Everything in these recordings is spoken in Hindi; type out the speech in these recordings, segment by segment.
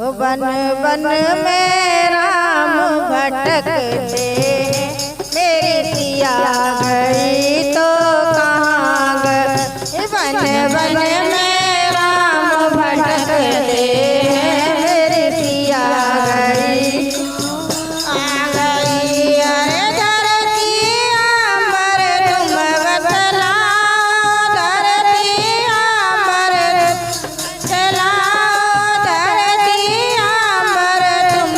बन बन में राम भटकते, मेरी सिया गई तो कहाँ गए। बन बन में राम भटकते, मेरी सिया गई कहाँ गई। अरे धरती अम्बर तुम बतलाओ, धरती अम्बर चलाओ, धरती अम्बर तुम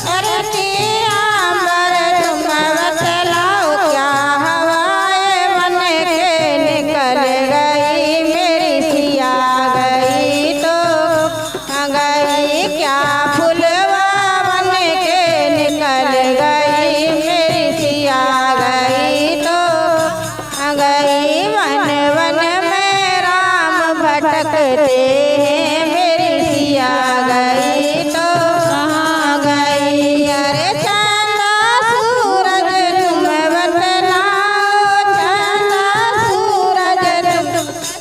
धरती अम्बर तुम बतलाओ, क्या हवाएं बन के निकल गई, मेरी सिया गई तो गई। क्या फुलवा बन के निकल गई, मेरी सिया गई तो गई। वन वन में राम भटकते, मेरी सिया गई तो कहाँ गई। अरे चंदा सूरज तुम बतलाओ, चंदा सूरज तुम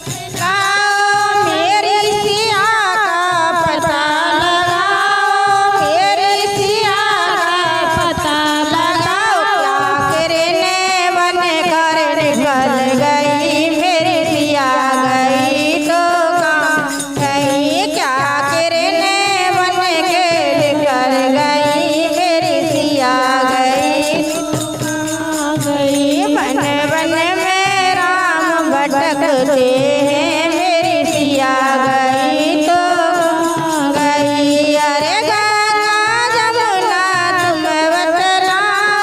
बतलाओ, मेरी सिया का पता लगाओ, मेरी सिया का पता लगाओ। क्या किरणें बन कर निकल गई, मेरी सिया गई तो कहाँ गई। क्या किरणें बन के निकल गई, मेरी सिया गई तो कहाँ गई। बन बन में राम भटकते, मेरी सिया गई तो कहाँ गई। अरे गंगा जमुना तुम बतलाओ,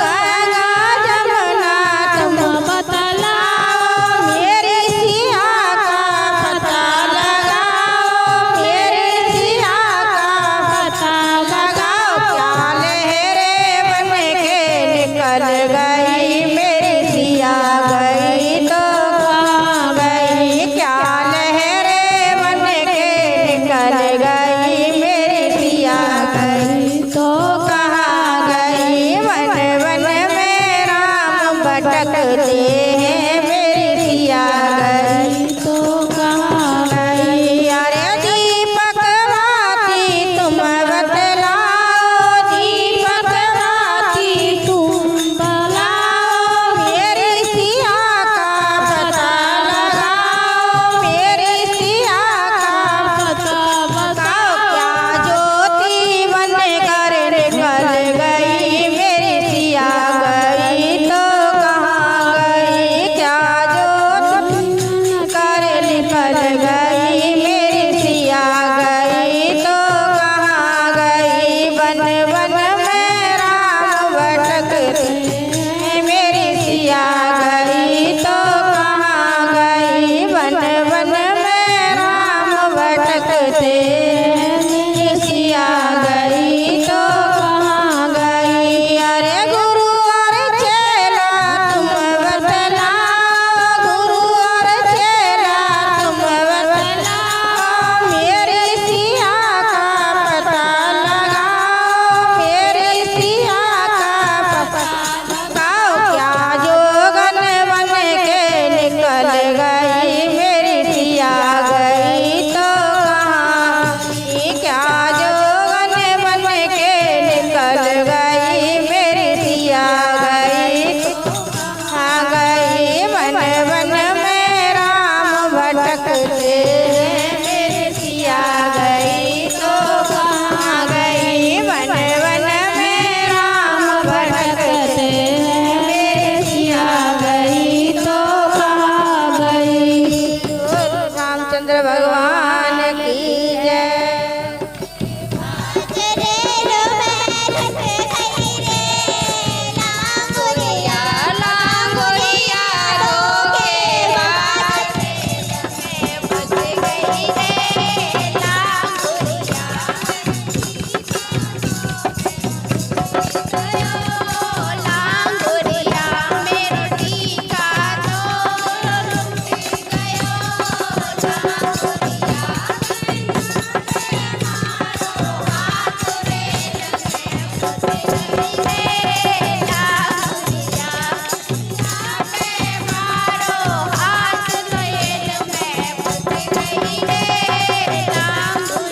गंगा जमुना तुम बतलाओ, मेरी सिया का पता लगाओ, मेरी सिया का पता लगाओ। क्या लहरें बन के निकल गई, मेरी सिया गई तो कहाँ गई। क्या लहरें बन के निकल गई, मेरी सिया गई तो कहाँ गई। वन वन में राम भटकते, मेरी सिया गई तो कहाँ गई। अरे दीपक बाती तुम बतलाओ, दीपक बाती तुम बतलाओ, मेरी सिया का पता लगाओ, मेरी सिया का पता बताओ। क्या ज्योति बन कर निकल गई, मेरी सिया गई तो कहाँ गई। क्या ज्योति कर निकल गई, मेरी सिया गई तो कहाँ गई। बन बन में राम भटकते, मेरी सिया गई तो कहाँ गई। बन बन में राम भटकते, मेरी सिया गई तो कहाँ गई। अरे गुरु और चेला तुम बतलाओ, गुरु और चेला तुम बतलाओ, मेरी सिया का पता लगाओ, मेरी सिया का पता लगाओ। क्या जोगन बन के निकल गई, मेरी सिया गई तो कहाँ गई। क्या जोगन बन के निकल गई, मेरी सिया गई तो कहाँ गई। वन वन में राम भटकते, मेरी सिया गई तो कहाँ गई। वन वन में राम भटकते, मेरी सिया गई तो कहाँ गई। रामचंद्र भगवान की जय। राम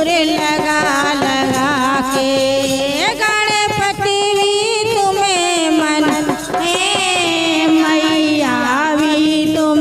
रे लगा लगा के गणपति भी तुम्हें मन मैया भी तो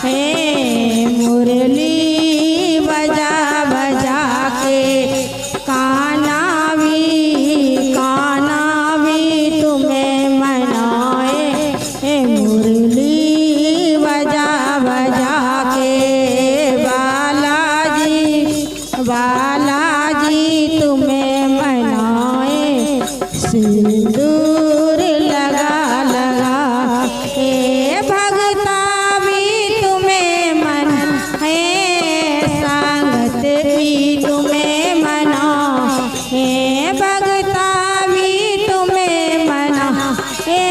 हे मुरली बजा बजा के काना भी तुम्हें मनाए। हे मुरली बजा बजा के बालाजी तुम्हें मनाए। सिंदूर लगा लगा हे भगता भी तुम्हें मन है। संगत भी तुम्हें मना हे भगता भी तुम्हें मना हे।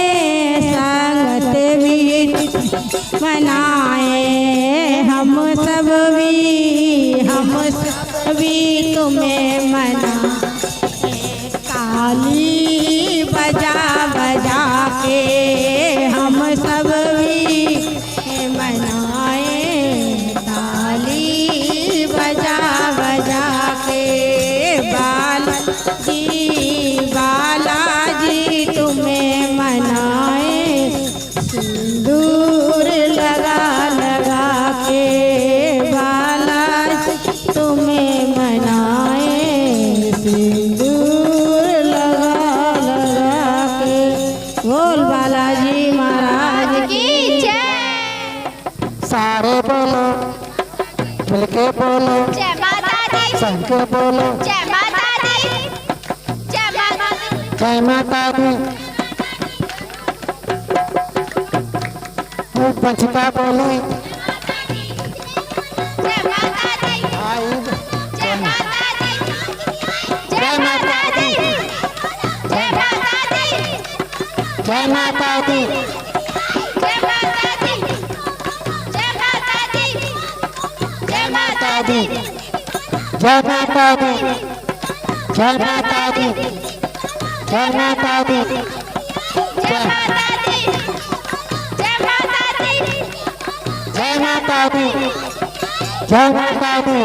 संगत भी मनाए हम सब भी तुम्हें मना। ताली बजा बजा के हम सब भी मनाए। ताली बजा बजा के बालाजी तुम्हें मनाए। सिंदूर लगा लगा के बालाजी तुम्हें मनाए। सिंदूर लगा लगा के। बोल बालाजी महाराज की जय। सारे बोलो मिलके बोलो जय माता दी। संग के बोलो जय माता दी। जय माता दी। जय माता दी। पंचका बोलो जय माता दी। जय माता दी। जय माता दी। जय माता दी। जय माता दी। जय माता दी। जय माता दी। जय माता दी। जय माता दी। जय माता दी। जय माता दी। जय माता दी। जय माता दी। जय माता दी। जय माता दी।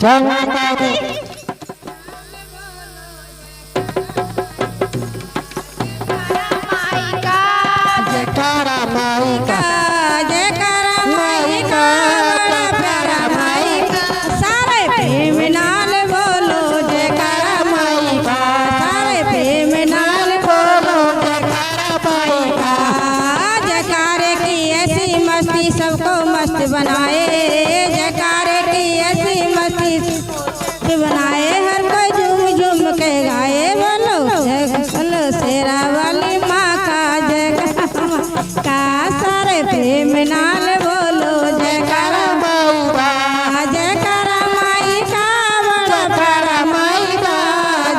जय माता दी। माई का जयकारा माई का जयकारा माई का प्यारा माई का। सारे प्रेम नाल बोलो जयकारा माई का। सारे प्रेम नाल बोलो जयकारा माई का। जयकारे की ऐसी मस्ती सबको मस्त बनाए। जयकारे की ऐसी मस्ती बनाए हर कोई झूम झूम के गाए। बोलो बोलो शेरा वाली माँ का जयकारा का। सारे प्रेम नाल बोलो जयकारा माई का। जयकारा माई का बड़ा प्यारा माई का।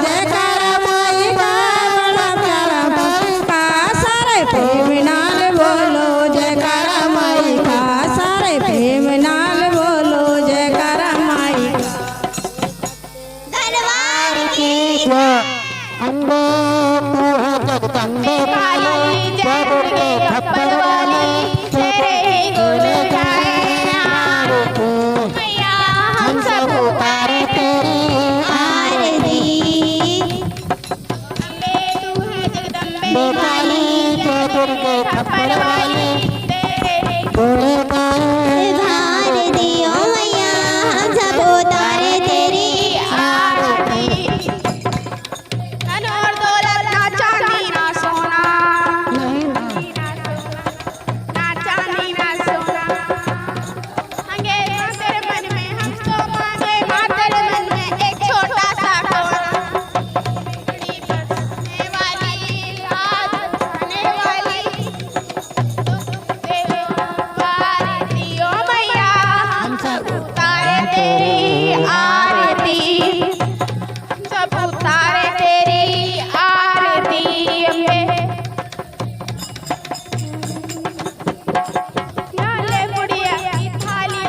जयकारा माई का बड़ा प्यारा माई का। सारे प्रेम नाल बोलो जयकारा माई का। सारे प्रेम नाल बोलो जयकारा माई का। दरबार की अम्बे तू है जगदम्बे काली। जय दुर्गे खप्पर वाली तेरे गुण गाए आरती। मैया हम सब उतारे तेरी आरती। अम्बे तू है जगदम्बे काली। जय दुर्गे खप्पर वाली तेरे गुण गाए धार दियो मैया हम सब उतारे तेरी आरती। धन और दौलत ना चांदी ना सोना, ना चांदी ना सोना। मांगे माँ तेरे मन में हम तो मांगे माँ तेरे मन में एक छोटा सा कोना। बिगड़ी बरसने वाली रात बरसने वाली आरती ओ मैया हम सब उतारे तेरी आरती। सब उतारे तेरी आरती। अम्बे लाले बुढ़िया की थाली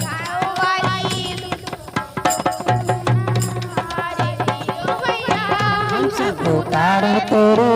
गाओ वाली आरती ओ मैया हम सब उतारे तेरी